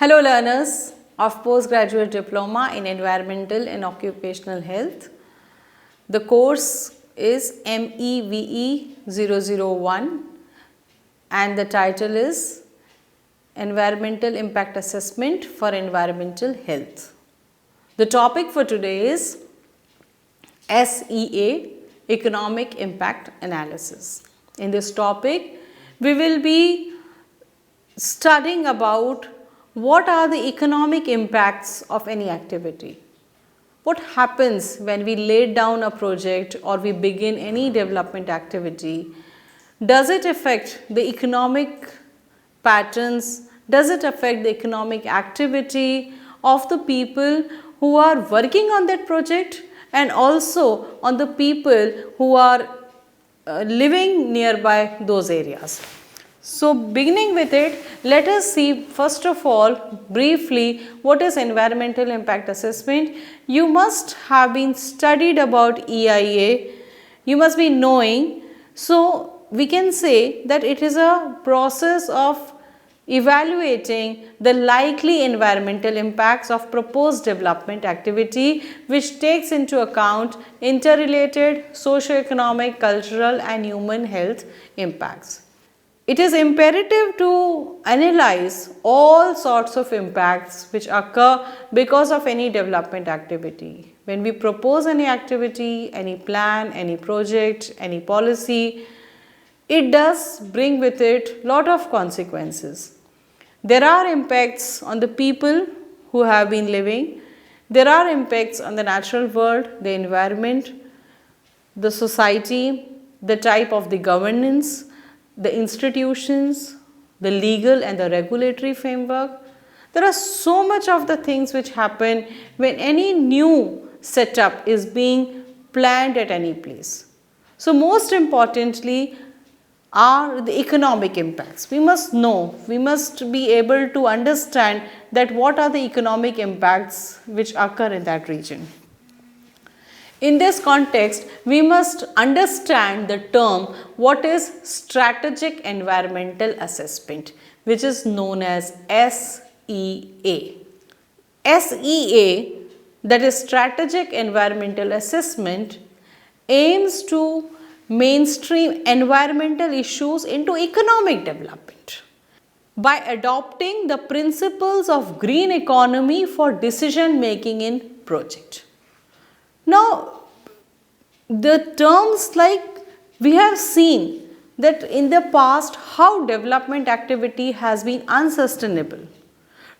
Hello learners of Postgraduate Diploma in Environmental and Occupational Health. The course is MEVE 001 and the title is Environmental Impact Assessment for Environmental Health. The topic for today is SEA, Economic Impact Analysis. In this topic, we will be studying about what are the economic impacts of any activity. What happens when we lay down a project or we begin any development activity? Does it affect the economic patterns? Does it affect the economic activity of the people who are working on that project and also on the people who are living nearby those areas? So, beginning with it, let us see first of all briefly what is environmental impact assessment. You must have been studied about EIA, you must be knowing. So, we can say that it is a process of evaluating the likely environmental impacts of proposed development activity which takes into account interrelated socio-economic, cultural and human health impacts. It is imperative to analyze all sorts of impacts which occur because of any development activity. When we propose any activity, any plan, any project, any policy, it does bring with it lot of consequences. There are impacts on the people who have been living, there are impacts on the natural world, the environment, the society, the type of the governance, the institutions, the legal and the regulatory framework. There are so much of the things which happen when any new setup is being planned at any place. So, most importantly are the economic impacts. We must know, we must be able to understand that what are the economic impacts which occur in that region. In this context, we must understand the term what is strategic environmental assessment, which is known as SEA. SEA, that is strategic environmental assessment, aims to mainstream environmental issues into economic development by adopting the principles of green economy for decision making in project. Now, the terms like we have seen that in the past how development activity has been unsustainable.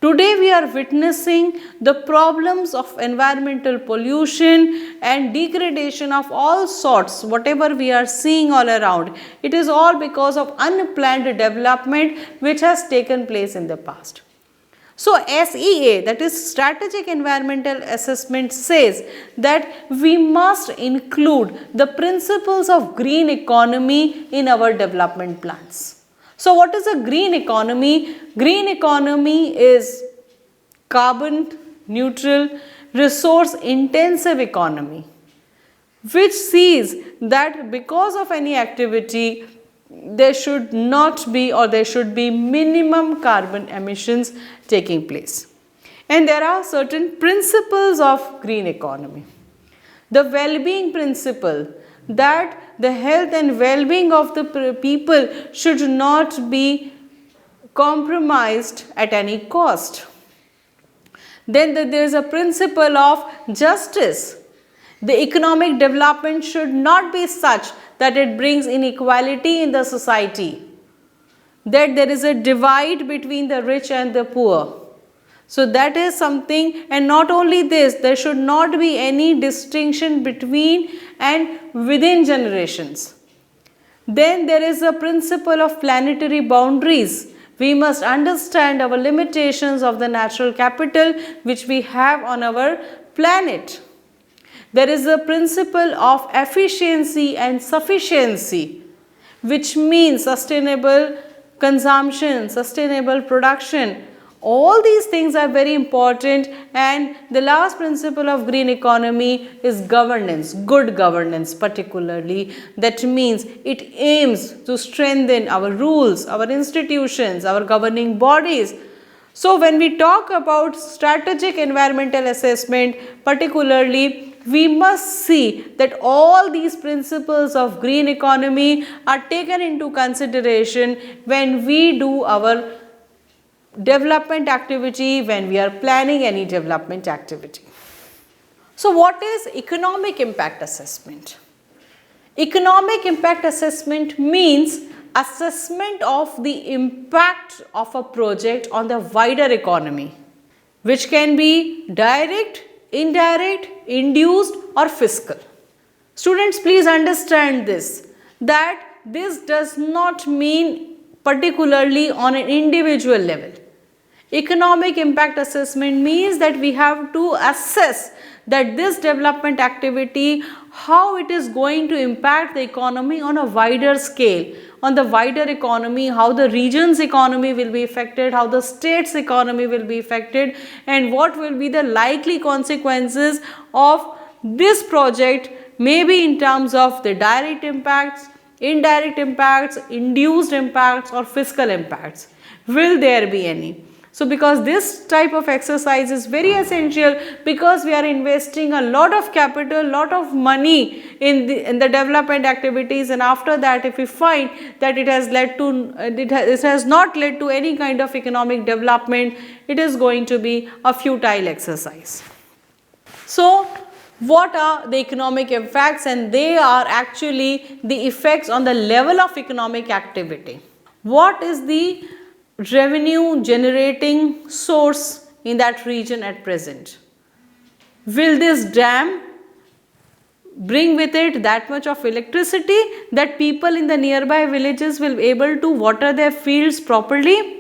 Today we are witnessing the problems of environmental pollution and degradation of all sorts, whatever we are seeing all around. It is all because of unplanned development which has taken place in the past. So, SEA, that is strategic environmental assessment, says that we must include the principles of green economy in our development plans. So, what is a green economy? Green economy is carbon neutral, resource intensive economy, which sees that because of any activity there should not be or there should be minimum carbon emissions taking place. And there are certain principles of green economy. The well-being principle, that the health and well-being of the people should not be compromised at any cost. Then there is a principle of justice. The economic development should not be such that it brings inequality in the society, that there is a divide between the rich and the poor. So, that is something, and not only this, there should not be any distinction between and within generations. Then there is a principle of planetary boundaries. We must understand our limitations of the natural capital which we have on our planet. There is a principle of efficiency and sufficiency, which means sustainable consumption, sustainable production. All these things are very important, and the last principle of green economy is governance, good governance particularly. That means it aims to strengthen our rules, our institutions, our governing bodies, So when we talk about strategic environmental assessment, particularly, we must see that all these principles of green economy are taken into consideration when we do our development activity, when we are planning any development activity. So what is economic impact assessment? Economic impact assessment means assessment of the impact of a project on the wider economy, which can be direct, indirect, induced or fiscal. Students, please understand this, that this does not mean particularly on an individual level. Economic impact assessment means that we have to assess that this development activity, how it is going to impact the economy on a wider scale, on the wider economy, how the region's economy will be affected, how the state's economy will be affected, and what will be the likely consequences of this project, maybe in terms of the direct impacts, indirect impacts, induced impacts or fiscal impacts. Will there be any? So because this type of exercise is very essential, because we are investing a lot of capital, lot of money in the development activities, and after that if we find that it has not led to any kind of economic development, it is going to be a futile exercise. So what are the economic effects? And they are actually the effects on the level of economic activity. What is the revenue generating source in that region at present? Will this dam bring with it that much of electricity that people in the nearby villages will be able to water their fields properly?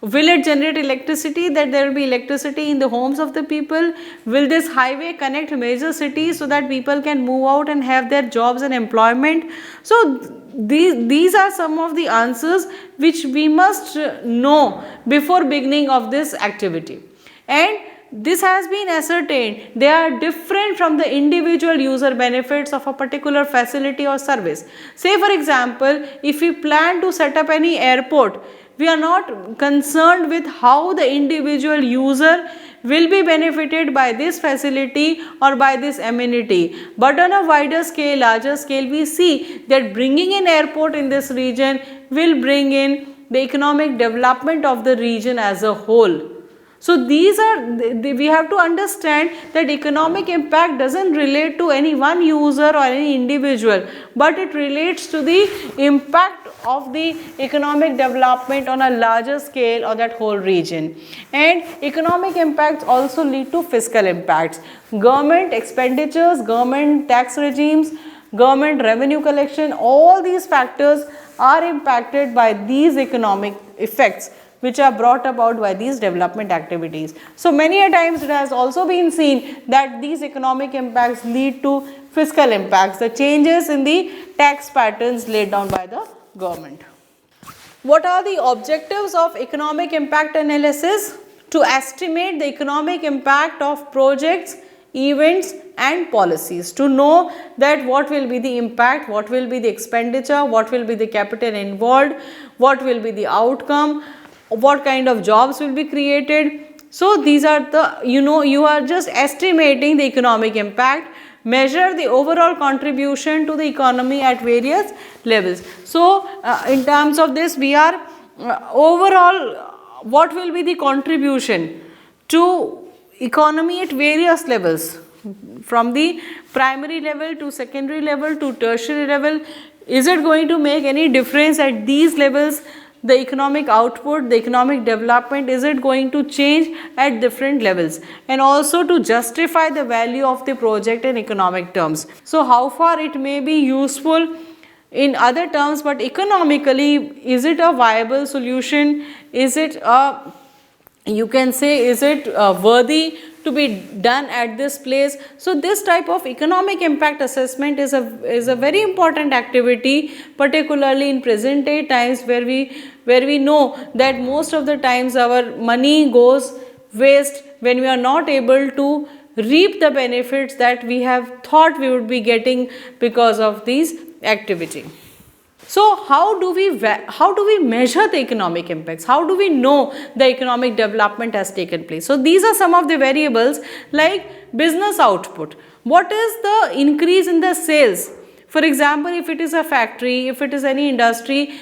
Will it generate electricity that there will be electricity in the homes of the people? Will this highway connect major cities so that people can move out and have their jobs and employment? So these are some of the answers which we must know before beginning of this activity. And this has been ascertained, they are different from the individual user benefits of a particular facility or service. Say for example, if we plan to set up any airport, we are not concerned with how the individual user will be benefited by this facility or by this amenity. But on a wider scale, larger scale, we see that bringing in airport in this region will bring in the economic development of the region as a whole. So these are, we have to understand that economic impact doesn't relate to any one user or any individual, but it relates to the impact of the economic development on a larger scale or that whole region. And economic impacts also lead to fiscal impacts. Government expenditures, government tax regimes, government revenue collection, all these factors are impacted by these economic effects which are brought about by these development activities. So many a times it has also been seen that these economic impacts lead to fiscal impacts, the changes in the tax patterns laid down by the government. What are the objectives of economic impact analysis? To estimate the economic impact of projects, events and policies, to know that what will be the impact, what will be the expenditure, what will be the capital involved, what will be the outcome, what kind of jobs will be created. So these are the, you are just estimating the economic impact, measure the overall contribution to the economy at various levels. So in terms of this, we are overall, what will be the contribution to economy at various levels, from the primary level to secondary level to tertiary level. Is it going to make any difference at these levels? The economic output, the economic development, is it going to change at different levels? And also to justify the value of the project in economic terms. So how far it may be useful in other terms, but economically, is it a viable solution? Is it a, you can say, is it worthy to be done at this place? So this type of economic impact assessment is a very important activity, particularly in present day times, where we know that most of the times our money goes waste when we are not able to reap the benefits that we have thought we would be getting because of these activity. So how do we measure the economic impacts? How do we know the economic development has taken place? So these are some of the variables like business output. What is the increase in the sales? For example, if it is a factory, if it is any industry,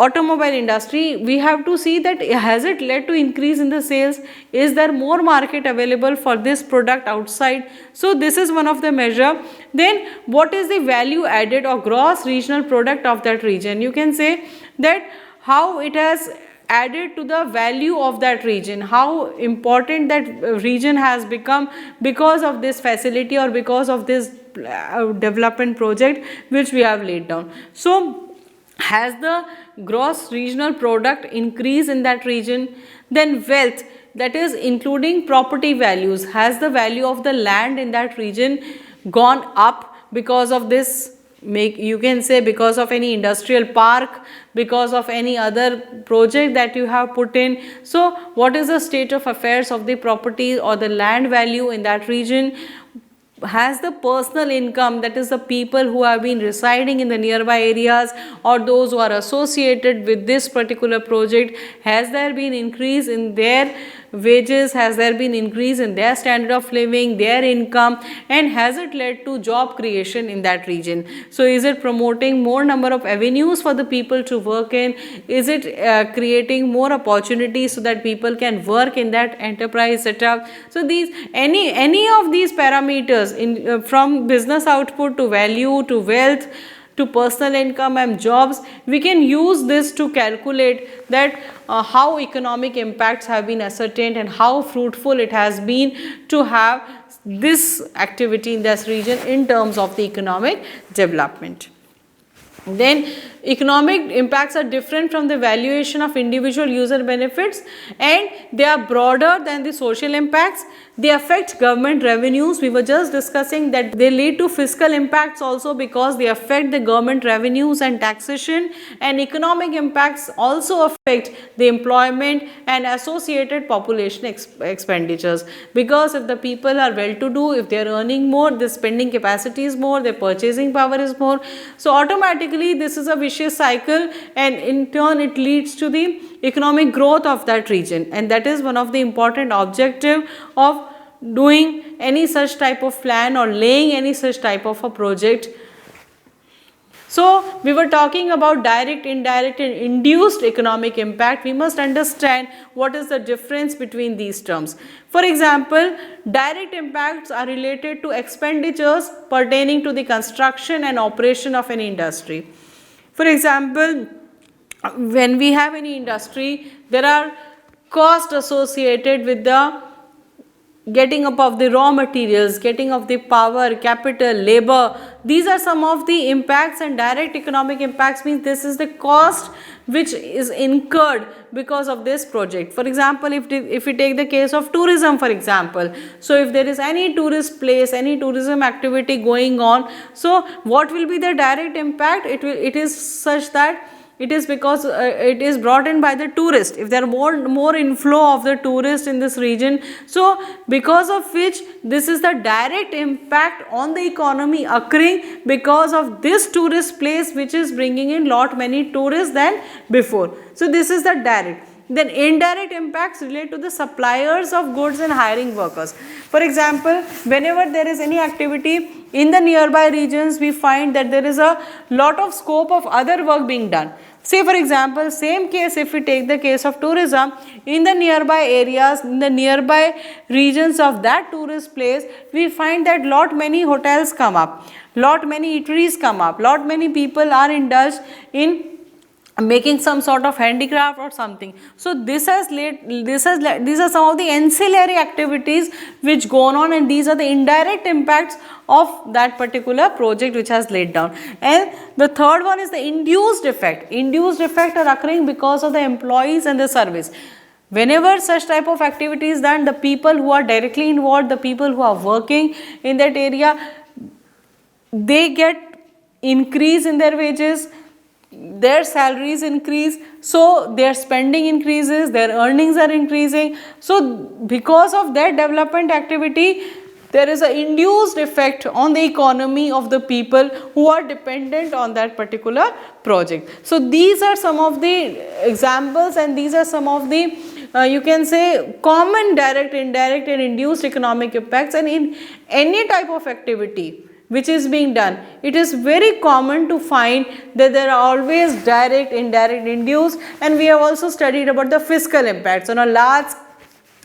automobile industry, we have to see that has it led to increase in the sales? Is there more market available for this product outside? So this is one of the measure. Then what is the value added or gross regional product of that region? You can say that how it has added to the value of that region, how important that region has become because of this facility or because of this development project which we have laid down. So has the gross regional product increased in that region? Then wealth, that is including property values, has the value of the land in that region gone up because of this? You can say because of any industrial park, because of any other project that you have put in. So what is the state of affairs of the property or the land value in that region? Has the personal income, that is the people who have been residing in the nearby areas or those who are associated with this particular project, has there been increase in their wages, has there been increase in their standard of living, their income, and has it led to job creation in that region? So is it promoting more number of avenues for the people to work in? Is it creating more opportunities so that people can work in that enterprise setup? So these any of these parameters in from business output to value to wealth to personal income and jobs, we can use this to calculate that how economic impacts have been ascertained and how fruitful it has been to have this activity in this region in terms of the economic development. Then economic impacts are different from the valuation of individual user benefits, and they are broader than the social impacts. They affect government revenues. We were just discussing that they lead to fiscal impacts also because they affect the government revenues and taxation, and economic impacts also affect the employment and associated population expenditures, because if the people are well to do, if they are earning more, the spending capacity is more, their purchasing power is more. So automatically this is a vicious cycle, and in turn it leads to the economic growth of that region, and that is one of the important objective of doing any such type of plan or laying any such type of a project. So we were talking about direct, indirect and induced economic impact. We must understand what is the difference between these terms. For example, direct impacts are related to expenditures pertaining to the construction and operation of any industry. For example, when we have any industry, there are costs associated with the getting up of the raw materials, getting of the power, capital, labor. These are some of the impacts, and direct economic impacts means this is the cost which is incurred because of this project. For example, if we take the case of tourism, for example, so if there is any tourist place, any tourism activity going on, so what will be the direct impact? It is such that it is because it is brought in by the tourist. If there are more inflow of the tourist in this region, so because of which this is the direct impact on the economy occurring because of this tourist place which is bringing in lot many tourists than before. So this is the direct. Then indirect impacts relate to the suppliers of goods and hiring workers. For example, whenever there is any activity in the nearby regions, we find that there is a lot of scope of other work being done. Say for example, same case if we take the case of tourism, in the nearby areas, in the nearby regions of that tourist place, we find that lot many hotels come up, lot many eateries come up, lot many people are indulged in making some sort of handicraft or something. So these are some of the ancillary activities which go on, and these are the indirect impacts of that particular project which has laid down. And the third one is the induced effect. Induced effect are occurring because of the employees and the service. Whenever such type of activity is done, the people who are directly involved, the people who are working in that area, they get increase in their wages, their salaries increase, so their spending increases, their earnings are increasing. So because of their development activity, there is an induced effect on the economy of the people who are dependent on that particular project. So these are some of the examples, and these are some of the you can say common direct, indirect and induced economic impacts. And in any type of activity which is being done, it is very common to find that there are always direct, indirect, induced. And we have also studied about the fiscal impacts on a large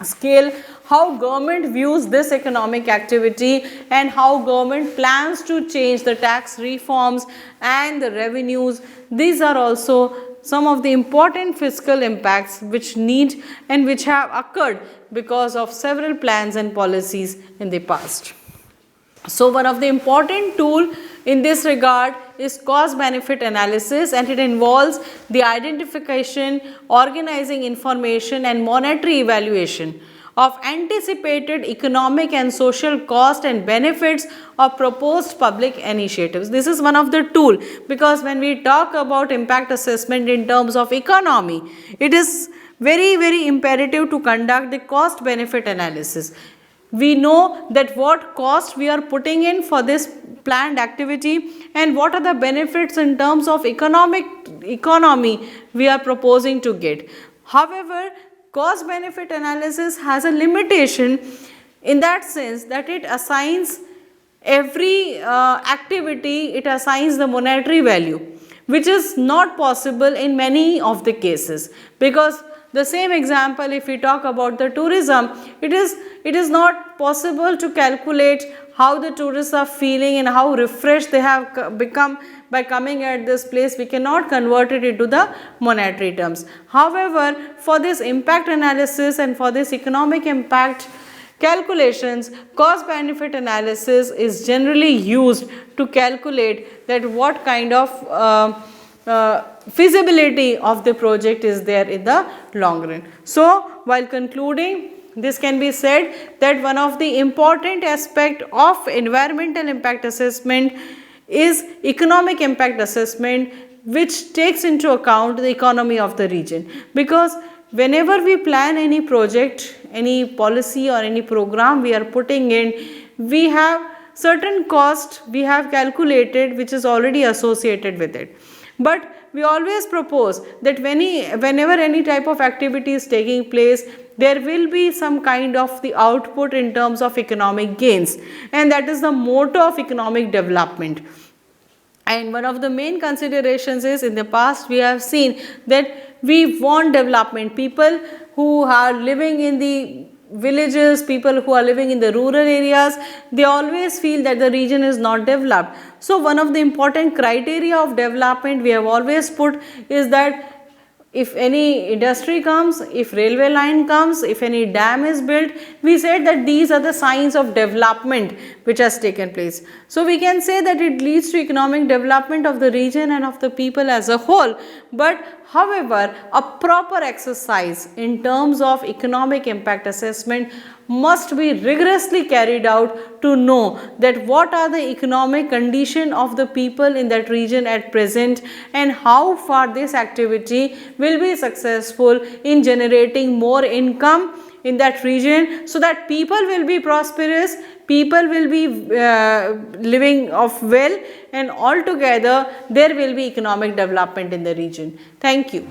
scale, how government views this economic activity and how government plans to change the tax reforms and the revenues. These are also some of the important fiscal impacts which need and which have occurred because of several plans and policies in the past. So one of the important tool in this regard is cost benefit analysis, and it involves the identification, organizing information and monetary evaluation of anticipated economic and social cost and benefits of proposed public initiatives. This is one of the tool, because when we talk about impact assessment in terms of economy, it is very imperative to conduct the cost benefit analysis. We know that what cost we are putting in for this planned activity and what are the benefits in terms of economy we are proposing to get. However, cost benefit analysis has a limitation in that sense that it assigns every activity, it assigns the monetary value, which is not possible in many of the cases. Because the same example, if we talk about the tourism, it is not possible to calculate how the tourists are feeling and how refreshed they have become by coming at this place. We cannot convert it into the monetary terms. However, for this impact analysis and for this economic impact calculations, cost benefit analysis is generally used to calculate that what kind of feasibility of the project is there in the long run. So while concluding, this can be said that one of the important aspect of environmental impact assessment is economic impact assessment, which takes into account the economy of the region. Because whenever we plan any project, any policy or any program we are putting in, we have certain cost we have calculated which is already associated with it. But we always propose that whenever any type of activity is taking place, there will be some kind of the output in terms of economic gains, and that is the motto of economic development. And one of the main considerations is, in the past we have seen that we want development. People who are living in the villages, people who are living in the rural areas, they always feel that the region is not developed. So one of the important criteria of development we have always put is that if any industry comes, if railway line comes, if any dam is built, we said that these are the signs of development which has taken place. So we can say that it leads to economic development of the region and of the people as a whole. But however, a proper exercise in terms of economic impact assessment must be rigorously carried out to know that what are the economic condition of the people in that region at present and how far this activity will be successful in generating more income in that region, so that people will be prosperous, people will be living of well, and altogether there will be economic development in the region. Thank you.